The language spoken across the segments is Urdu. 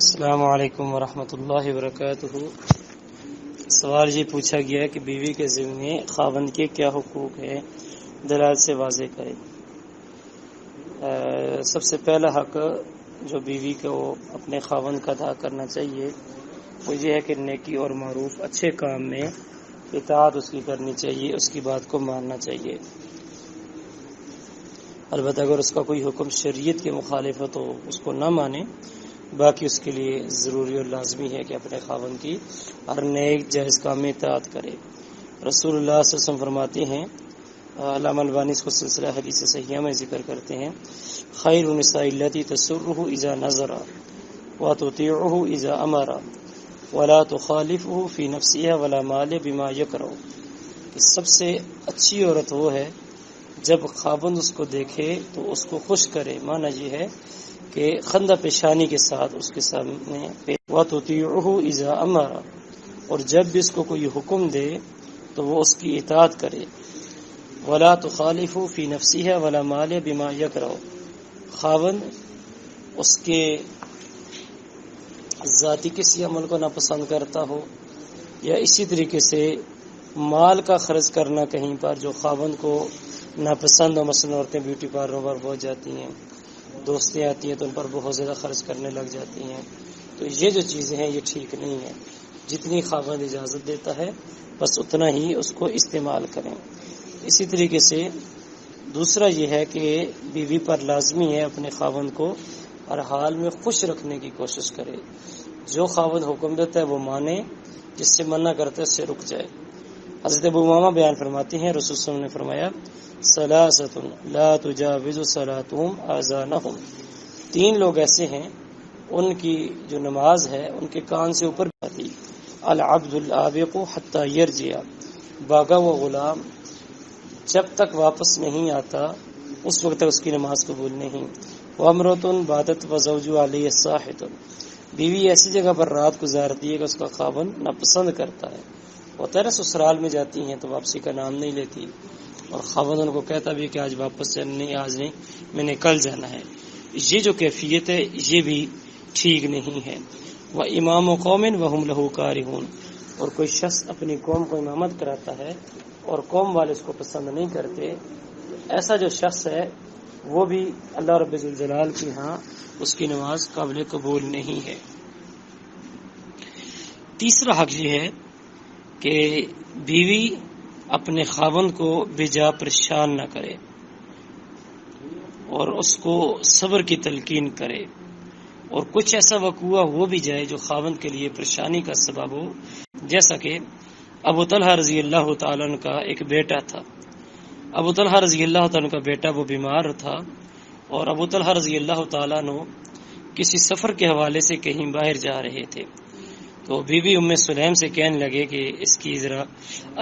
السلام علیکم ورحمۃ اللہ وبرکاتہ۔ سوال یہ پوچھا گیا کہ بیوی کے ذمے خاوند کے کیا حقوق ہیں، دلائل سے واضح کریں۔ سب سے پہلا حق جو بیوی کو اپنے خاوند کا ادا کرنا چاہیے وہ یہ ہے کہ نیکی اور معروف اچھے کام میں اطاعت اس کی کرنی چاہیے، اس کی بات کو ماننا چاہیے۔ البتہ اگر اس کا کوئی حکم شریعت کے مخالف ہو تو اس کو نہ مانے، باقی اس کے لیے ضروری اور لازمی ہے کہ اپنے خاوند کی ہر نیک جائز کام میں اطاعت کرے۔ رسول اللہ صلی اللہ علیہ وسلم فرماتے ہیں، علامہ البانی اس کو سلسلہ حدیث صحیحہ میں ذکر کرتے ہیں، خیر النساء التی تسرہ اذا نظر وتطیعہ اذا امر ولا تخالفہ فی نفسها ولا مال بما یکرہ، کہ سب سے اچھی عورت وہ ہے جب خاوند اس کو دیکھے تو اس کو خوش کرے، معنی یہ ہے کہ خندہ پیشانی کے ساتھ اس کے سامنے وَتُطِيعُهُ إِذَا أَمَرَ، اور جب بھی اس کو کوئی حکم دے تو وہ اس کی اطاعت کرے۔ وَلَا تُخَالِفُ فِي نَفْسِهَا وَلَا مَالِ بِمَا يَكْرَهُ، خاوند اس کے ذاتی کسی عمل کو ناپسند کرتا ہو یا اسی طریقے سے مال کا خرچ کرنا کہیں پر جو خاوند کو ناپسند ہو، مثلا عورتیں بیوٹی پارلر پر پہنچ جاتی ہیں، دوستیں آتی ہیں تو ان پر بہت زیادہ خرچ کرنے لگ جاتی ہیں، تو یہ جو چیزیں ہیں یہ ٹھیک نہیں ہیں۔ جتنی خاوند اجازت دیتا ہے بس اتنا ہی اس کو استعمال کریں۔ اسی طریقے سے دوسرا یہ ہے کہ بیوی پر لازمی ہے اپنے خاوند کو ہر حال میں خوش رکھنے کی کوشش کرے، جو خاوند حکم دیتا ہے وہ مانے، جس سے منع کرتا ہے اس سے رک جائے۔ حضرت ابو امامہ بیان فرماتے ہیں، رسول صلی اللہ علیہ وسلم نے فرمایا، ثلاثۃ لا تجاوز صلاتهم آذانهم، تین لوگ ایسے ہیں ان کی جو نماز ہے ان کے کان سے اوپر جاتی، العبد العابق حتی یرجع، باغا و غلام جب تک واپس نہیں آتا اس وقت تک اس کی نماز قبول نہیں، وامرۃ باتت وزوجها علیہ صاحۃ، بیوی ایسی جگہ پر رات گزارتی ہے کہ اس کا خاوند ناپسند کرتا ہے، ہوتا ہے نا سسرال میں جاتی ہیں تو واپسی کا نام نہیں لیتی، اور خاوند ان کو کہتا بھی کہ آج واپس نہیں، آج نہیں، میں نے کل جانا ہے۔ یہ جو کیفیت ہے یہ بھی ٹھیک نہیں ہے۔ وَإِمَامُ قَوْمٍ وَهُمْ لَهُ كَارِهُونَ، اور کوئی شخص اپنی قوم کو امامت کراتا ہے اور قوم والے اس کو پسند نہیں کرتے، ایسا جو شخص ہے وہ بھی اللہ رب الجلال کی ہاں اس کی نماز قابل قبول نہیں ہے۔ تیسرا حق یہ ہے کہ بیوی اپنے خاوند کو بے جا پریشان نہ کرے اور اس کو صبر کی تلقین کرے، اور کچھ ایسا وقوع ہو بھی جائے جو خاوند کے لیے پریشانی کا سبب ہو، جیسا کہ ابو طلحہ رضی اللہ تعالیٰ عنہ کا ایک بیٹا تھا۔ ابو طلحہ رضی اللہ تعالیٰ عنہ کا بیٹا وہ بیمار تھا، اور ابو طلحہ رضی اللہ تعالیٰ عنہ کسی سفر کے حوالے سے کہیں باہر جا رہے تھے، تو بی بی ام سلیم سے کہنے لگے کہ اس کی ذرا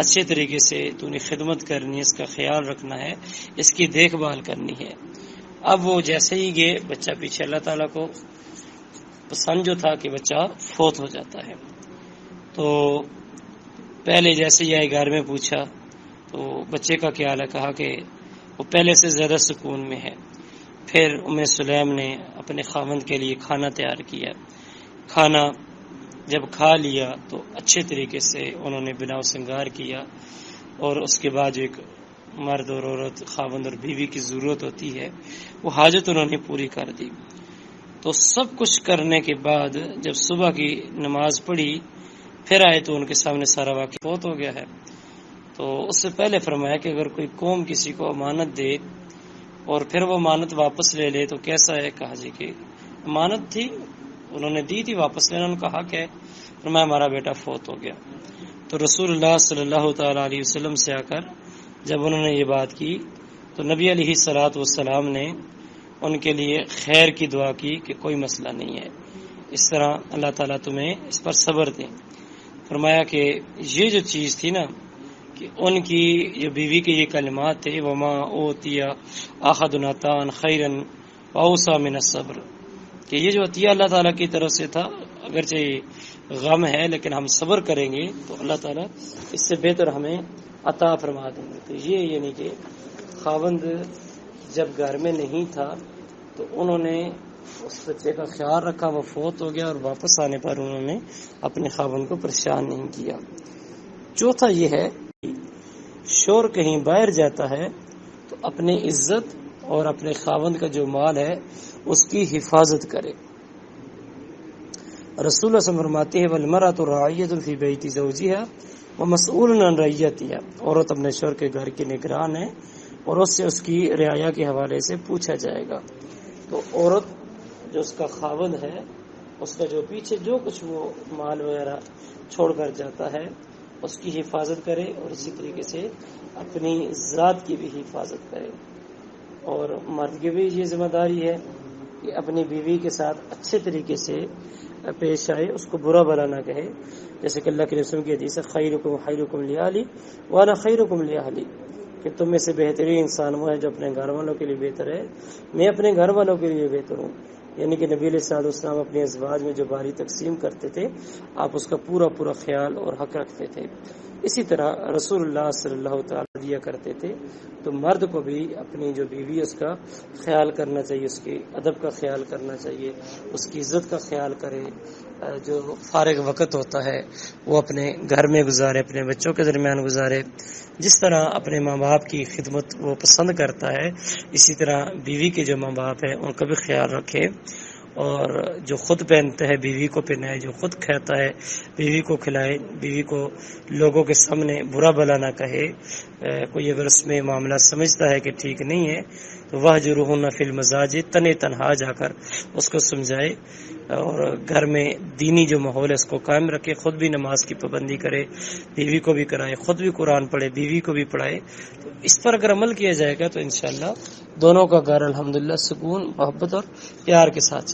اچھے طریقے سے تو نے خدمت کرنی ہے، اس کا خیال رکھنا ہے، اس کی دیکھ بھال کرنی ہے۔ اب وہ جیسے ہی گئے، بچہ پیچھے اللہ تعالیٰ کو پسند جو تھا کہ بچہ فوت ہو جاتا ہے، تو پہلے جیسے ہی آئے گھر میں پوچھا تو بچے کا کیا حال ہے، کہا کہ وہ پہلے سے زیادہ سکون میں ہے۔ پھر ام سلیم نے اپنے خاوند کے لیے کھانا تیار کیا، کھانا جب کھا لیا تو اچھے طریقے سے انہوں نے بنا و سنگار کیا، اور اس کے بعد جو ایک مرد اور عورت، خاوند اور بیوی کی ضرورت ہوتی ہے وہ حاجت انہوں نے پوری کر دی۔ تو سب کچھ کرنے کے بعد جب صبح کی نماز پڑھی پھر آئے تو ان کے سامنے سارا واقعہ فوت ہو گیا ہے۔ تو اس سے پہلے فرمایا کہ اگر کوئی قوم کسی کو امانت دے اور پھر وہ امانت واپس لے لے تو کیسا ہے، کہا جی کہ امانت تھی انہوں نے دی تھی، واپس لینا ان کا حق ہے، فرمایا ہمارا بیٹا فوت ہو گیا۔ تو رسول اللہ صلی اللہ تعالی علیہ وسلم سے آ کر جب انہوں نے یہ بات کی تو نبی علیہ الصلوۃ والسلام نے ان کے لیے خیر کی دعا کی کہ کوئی مسئلہ نہیں ہے، اس طرح اللہ تعالیٰ تمہیں اس پر صبر دے۔ فرمایا کہ یہ جو چیز تھی نا کہ ان کی جو بیوی کے یہ کلمات تھے، وما اوتیا احد عطاء خیرا واوسع من الصبر، کہ یہ جو عطیہ اللہ تعالیٰ کی طرف سے تھا اگرچہ غم ہے لیکن ہم صبر کریں گے تو اللہ تعالیٰ اس سے بہتر ہمیں عطا فرما دیں گے۔ تو یہ یعنی کہ خاوند جب گھر میں نہیں تھا تو انہوں نے اس بچے کا خیال رکھا، وہ فوت ہو گیا اور واپس آنے پر انہوں نے اپنے خاوند کو پریشان نہیں کیا۔ چوتھا یہ ہے شوہر کہیں باہر جاتا ہے تو اپنی عزت اور اپنے خاوند کا جو مال ہے اس کی حفاظت کرے۔ رسول اللہ صلی اللہ علیہ وسلم فرماتے ہیں والمرأة راعیۃ فی بیت زوجها ومسئول عن رعیتها، عورت اپنے شوہر کے گھر کی نگران ہے اور اس سے اس کی رعایا کے حوالے سے پوچھا جائے گا۔ تو عورت جو اس کا خاوند ہے اس کا جو پیچھے جو کچھ وہ مال وغیرہ چھوڑ کر جاتا ہے اس کی حفاظت کرے، اور اسی طریقے سے اپنی ذات کی بھی حفاظت کرے۔ اور مرد کی بھی یہ ذمہ داری ہے کہ اپنی بیوی کے ساتھ اچھے طریقے سے پیش آئے، اس کو برا بھلا نہ کہے، جیسے کہ اللہ کے رسول کی حدیث ہے خیرکم خیرکم لأہلی وانا خیرکم لأہلی، کہ تم میں سے بہترین انسان وہ ہے جو اپنے گھر والوں کے لیے بہتر ہے، میں اپنے گھر والوں کے لیے بہتر ہوں۔ یعنی کہ نبی علیہ الصلوۃ والسلام اپنے ازواج میں جو باری تقسیم کرتے تھے آپ اس کا پورا خیال اور حق رکھتے تھے۔ اسی طرح رسول اللہ صلی اللہ تعالی دیا کرتے تھے، تو مرد کو بھی اپنی جو بیوی ہے اس کا خیال کرنا چاہیے، اس کے ادب کا خیال کرنا چاہیے، اس کی عزت کا خیال کرے، جو فارغ وقت ہوتا ہے وہ اپنے گھر میں گزارے، اپنے بچوں کے درمیان گزارے۔ جس طرح اپنے ماں باپ کی خدمت وہ پسند کرتا ہے اسی طرح بیوی کے جو ماں باپ ہیں ان کا بھی خیال رکھے، اور جو خود پہنتا ہے بیوی کو پہنائے، جو خود کھاتا ہے بیوی کو کھلائے، بیوی کو لوگوں کے سامنے برا بھلا نہ کہے۔ کوئی اگر اس میں معاملہ سمجھتا ہے کہ ٹھیک نہیں ہے تو وَاهْجُرُوهُنَّ فِي الْمَضَاجِعِ تنہا جا کر اس کو سمجھائے، اور گھر میں دینی جو ماحول ہے اس کو قائم رکھے، خود بھی نماز کی پابندی کرے، بیوی کو بھی کرائے، خود بھی قرآن پڑھے، بیوی کو بھی پڑھائے۔ تو اس پر اگر عمل کیا جائے گا تو انشاءاللہ دونوں کا گھر الحمدللہ سکون، محبت اور پیار کے ساتھ